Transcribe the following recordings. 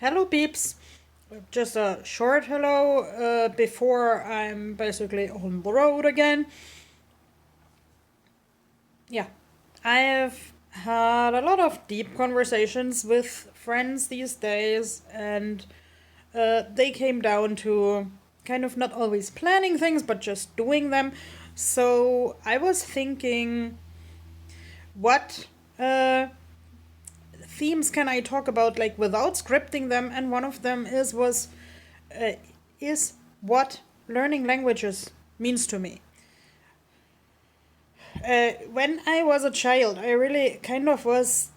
Hello, peeps. Just a short hello before I'm basically on the road again. Yeah, I have had a lot of deep conversations with friends these days, and they came down to kind of not always planning things, but just doing them. So I was thinking, what uh, themes can I talk about like without scripting them? And one of them uh, is what learning languages means to me. When I was a child, I really kind of was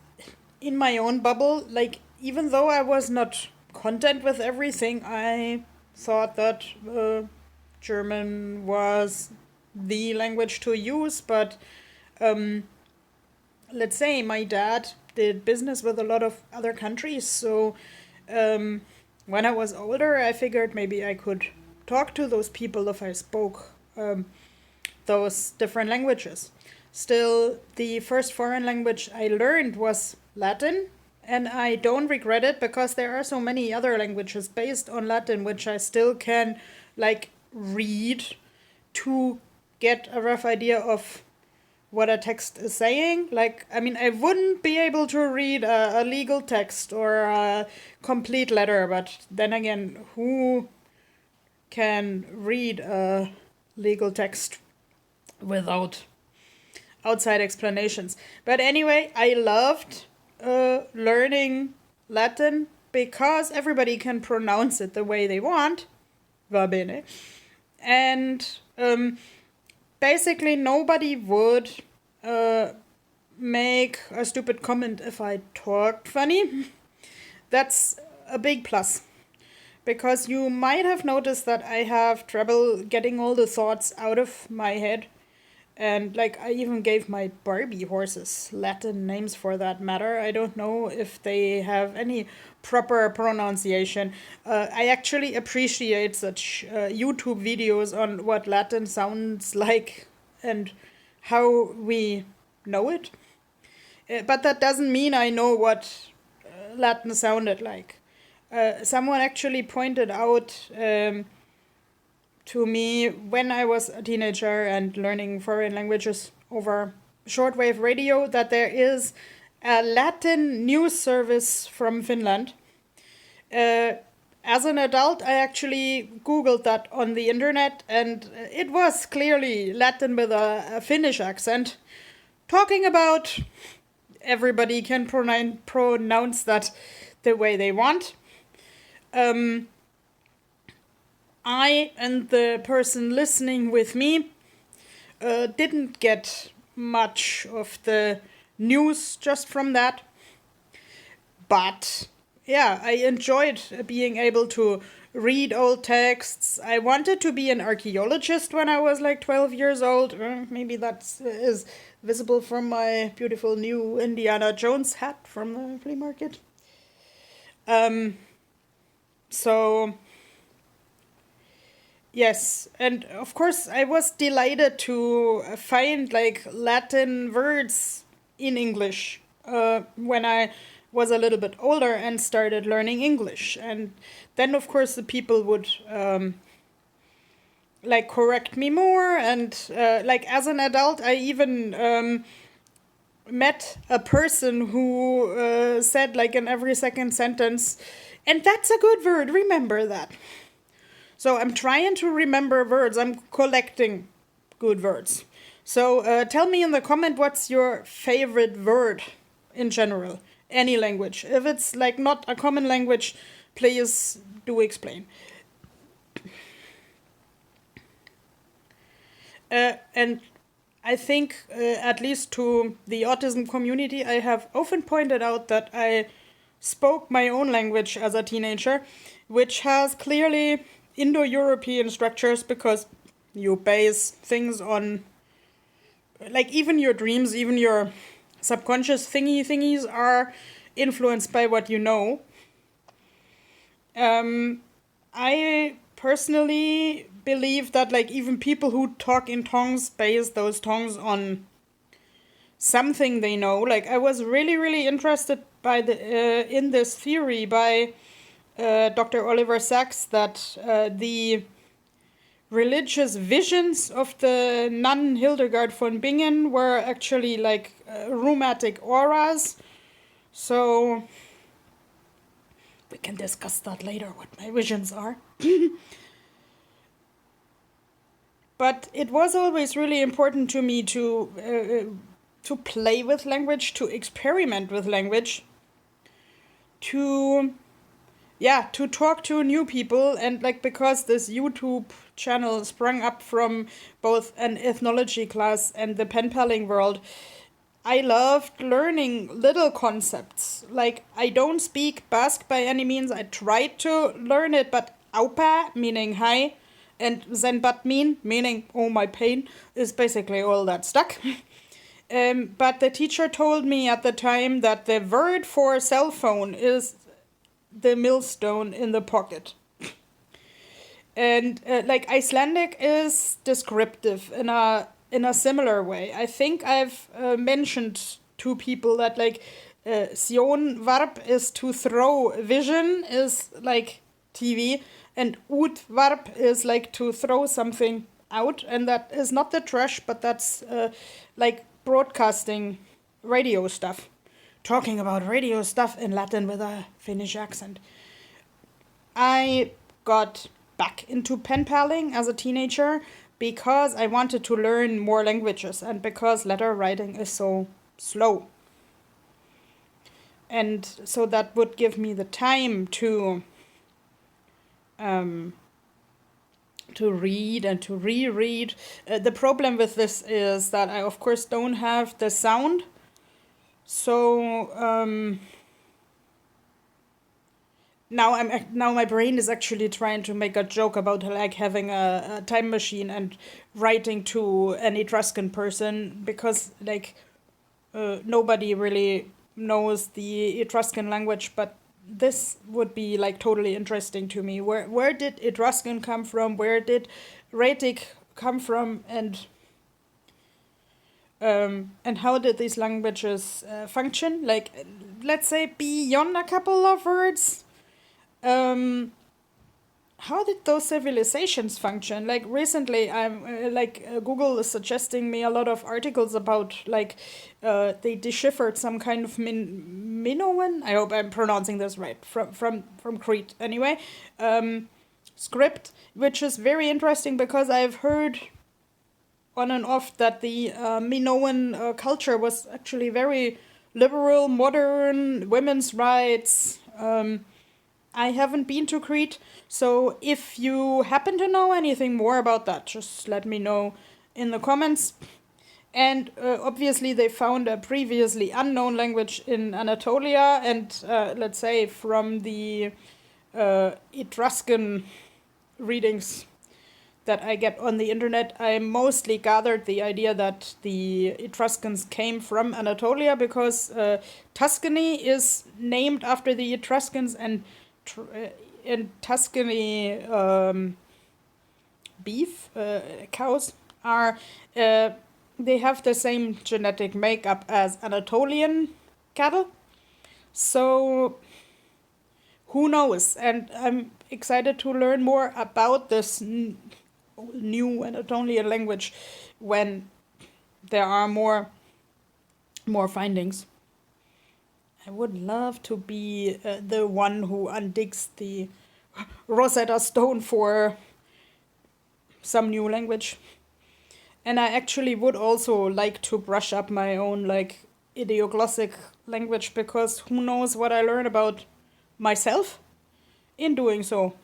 in my own bubble. Like, even though I was not content with everything, I thought that German was the language to use. But um, let's say my dad did business with a lot of other countries. So um, when I was older, I figured maybe I could talk to those people if I spoke those different languages. Still, the first foreign language I learned was Latin, and I don't regret it because there are so many other languages based on Latin which I still can like read to get a rough idea of what a text is saying. Like, I mean, I wouldn't be able to read a legal text or a complete letter, but then again, who can read a legal text without outside explanations? But anyway, I loved learning Latin because everybody can pronounce it the way they want. Va bene. And basically, nobody would uh, make a stupid comment if I talked funny. That's a big plus. Because you might have noticed that I have trouble getting all the thoughts out of my head. And like, I even gave my Barbie horses Latin names for that matter. I don't know if they have any proper pronunciation. I actually appreciate such YouTube videos on what Latin sounds like and how we know it. But that doesn't mean I know what Latin sounded like. Someone actually pointed out to me when I was a teenager and learning foreign languages over shortwave radio that there is a Latin news service from Finland. Uh, as an adult, I actually Googled that on the internet, and it was clearly Latin with a Finnish accent, talking about everybody can pronounce that the way they want. Um, I and the person listening with me didn't get much of the news just from that. But yeah, I enjoyed being able to read old texts. I wanted to be an archaeologist when I was like 12 years old. Maybe that is visible from my beautiful new Indiana Jones hat from the flea market. Um, so yes, and of course, I was delighted to find like Latin words in English when I was a little bit older and started learning English. And then, of course, the people would like correct me more. And like as an adult, I even met a person who said, like, in every second sentence, and that's a good word, remember that. So I'm trying to remember words. I'm collecting good words. So tell me in the comment what's your favorite word in general, any language. If it's like not a common language, please do explain. And I think, at least to the autism community, I have often pointed out that I spoke my own language as a teenager, which has clearly Indo European structures because you base things on, like, even your dreams, even your subconscious thingies are influenced by what you know. I personally believe that, like, even people who talk in tongues base those tongues on something they know. Like, I was really, really interested by the in this theory by Dr. Oliver Sacks that the religious visions of the nun Hildegard von Bingen were actually like rheumatic auras. So we can discuss that later, what my visions are. But it was always really important to me to play with language, to experiment with language, to talk to new people, and like because this YouTube channel sprung up from both an ethnology class and the pen paling world, I loved learning little concepts. Like, I don't speak Basque by any means. I tried to learn it, but aupa, meaning hi, and zenbat meaning oh my pain, is basically all that stuck. But the teacher told me at the time that the word for cell phone is the millstone in the pocket. And like Icelandic is descriptive in a similar way. I think I've mentioned to people that like Sion Varp is to throw, vision is like TV, and Ut Varp is like to throw something out, and that is not the trash, but that's like broadcasting radio stuff. Talking about radio stuff in Latin with a Finnish accent. I got back into pen paling as a teenager because I wanted to learn more languages and because letter writing is so slow. And so that would give me the time to read and to reread. The problem with this is that I, of course, don't have the sound. So now my brain is actually trying to make a joke about like having a time machine and writing to an Etruscan person, because like nobody really knows the Etruscan language, but this would be like totally interesting to me. Where did Etruscan come from? Where did Raetic come from? And how did these languages function? Like, let's say beyond a couple of words. How did those civilizations function? Like recently, I'm Google is suggesting me a lot of articles about like they deciphered some kind of Minoan. I hope I'm pronouncing this right. From Crete anyway. Script, which is very interesting because I've heard on and off that the Minoan culture was actually very liberal, modern, women's rights. I haven't been to Crete, so if you happen to know anything more about that, just let me know in the comments. And obviously they found a previously unknown language in Anatolia, and let's say from the Etruscan readings that I get on the internet, I mostly gathered the idea that the Etruscans came from Anatolia because Tuscany is named after the Etruscans, and in Tuscany beef cows are they have the same genetic makeup as Anatolian cattle, so who knows? And I'm excited to learn more about this new Anatolian language when there are more findings. I would love to be the one who undigs the Rosetta Stone for some new language. And I actually would also like to brush up my own like idioglossic language, because who knows what I learn about myself in doing so.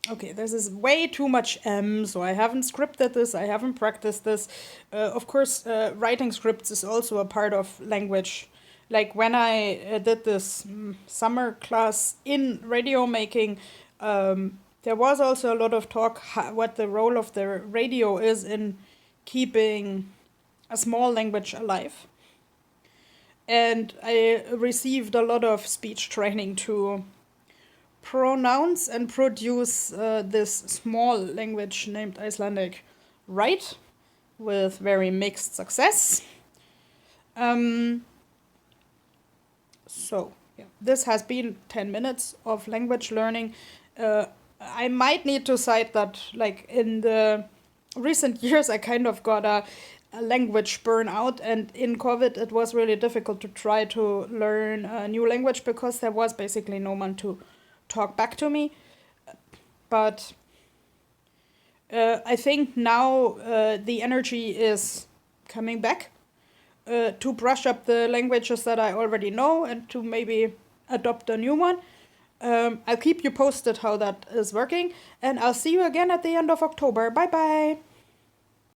Okay, this is way too much so I haven't scripted this, I haven't practiced this. Of course, writing scripts is also a part of language. Like when I did this summer class in radio making, there was also a lot of talk what the role of the radio is in keeping a small language alive. And I received a lot of speech training to pronounce and produce this small language named Icelandic right, with very mixed success. So yeah, this has been 10 minutes of language learning. I might need to cite that, like, in the recent years, I kind of got a language burnout, and in COVID, it was really difficult to try to learn a new language because there was basically no one to talk back to me. But I think now the energy is coming back to brush up the languages that I already know and to maybe adopt a new one. I'll keep you posted how that is working, and I'll see you again at the end of October. Bye bye!